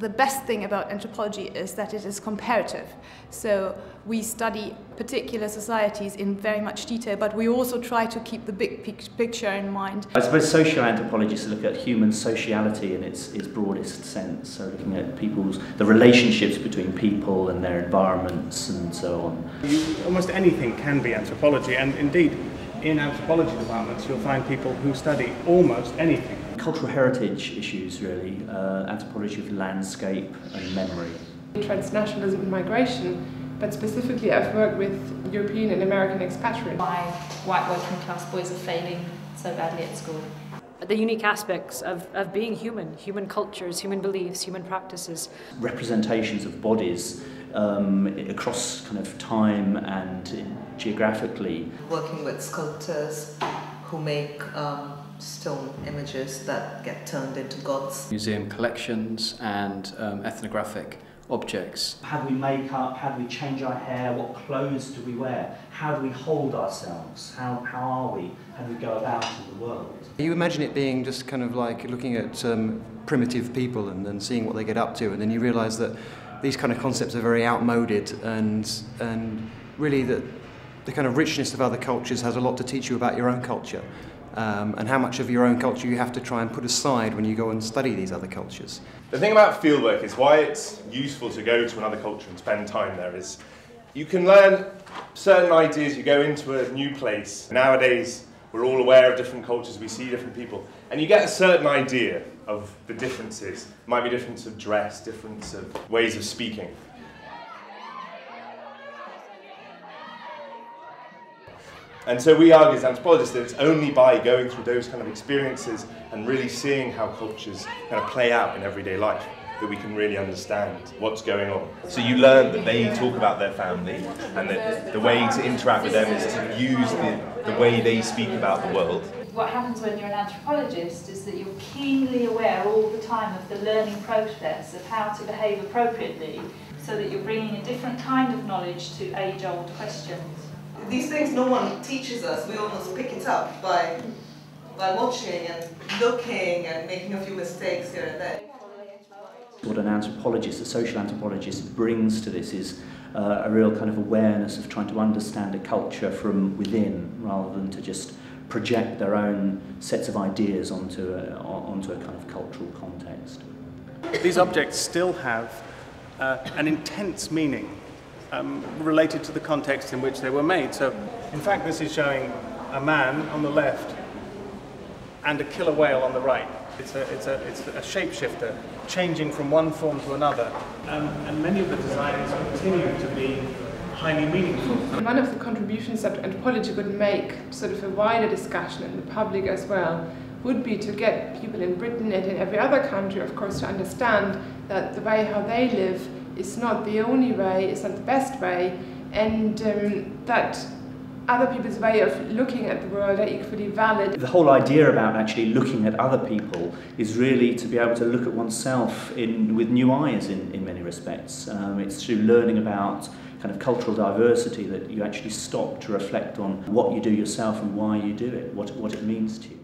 The best thing about anthropology is that it is comparative. So we study particular societies in very much detail, but we also try to keep the big picture in mind. I suppose social anthropologists look at human sociality in its broadest sense, so looking at the relationships between people and their environments and so on. Almost anything can be anthropology, and indeed in anthropology departments you'll find people who study almost anything. Cultural heritage issues, really, anthropology of landscape and memory. Transnationalism and migration, but specifically I've worked with European and American expatriates. Why white working class boys are failing so badly at school. The unique aspects of being human cultures, human beliefs, human practices. Representations of bodies across kind of time and geographically. Working with sculptors who make stone images that get turned into gods. Museum collections and ethnographic objects. How do we make up? How do we change our hair? What clothes do we wear? How do we hold ourselves? How are we? How do we go about in the world? You imagine it being just kind of like looking at primitive people and seeing what they get up to, and then you realise that these kind of concepts are very outmoded, and really that the kind of richness of other cultures has a lot to teach you about your own culture. And how much of your own culture you have to try and put aside when you go and study these other cultures. The thing about fieldwork is why it's useful to go to another culture and spend time there is you can learn certain ideas, you go into a new place. Nowadays we're all aware of different cultures, we see different people, and you get a certain idea of the differences. It might be difference of dress, difference of ways of speaking. And so we argue as anthropologists that it's only by going through those kind of experiences and really seeing how cultures kind of play out in everyday life that we can really understand what's going on. So you learn that they talk about their family, and that the way to interact with them is to use the way they speak about the world. What happens when you're an anthropologist is that you're keenly aware all the time of the learning process of how to behave appropriately, so that you're bringing a different kind of knowledge to age-old questions. These things no one teaches us, we almost pick it up by watching and looking and making a few mistakes here and there. What an anthropologist, a social anthropologist, brings to this is a real kind of awareness of trying to understand a culture from within, rather than to just project their own sets of ideas onto a kind of cultural context. These objects still have an intense meaning related to the context in which they were made. So, in fact, this is showing a man on the left and a killer whale on the right. It's a shapeshifter, changing from one form to another. And many of the designs continue to be highly meaningful. One of the contributions that anthropology could make, sort of a wider discussion in the public as well, would be to get people in Britain and in every other country, of course, to understand that the way how they live is not the only way, it's not the best way, and that other people's way of looking at the world are equally valid. The whole idea about actually looking at other people is really to be able to look at oneself with new eyes in many respects. It's through learning about kind of cultural diversity that you actually stop to reflect on what you do yourself and why you do it, what it means to you.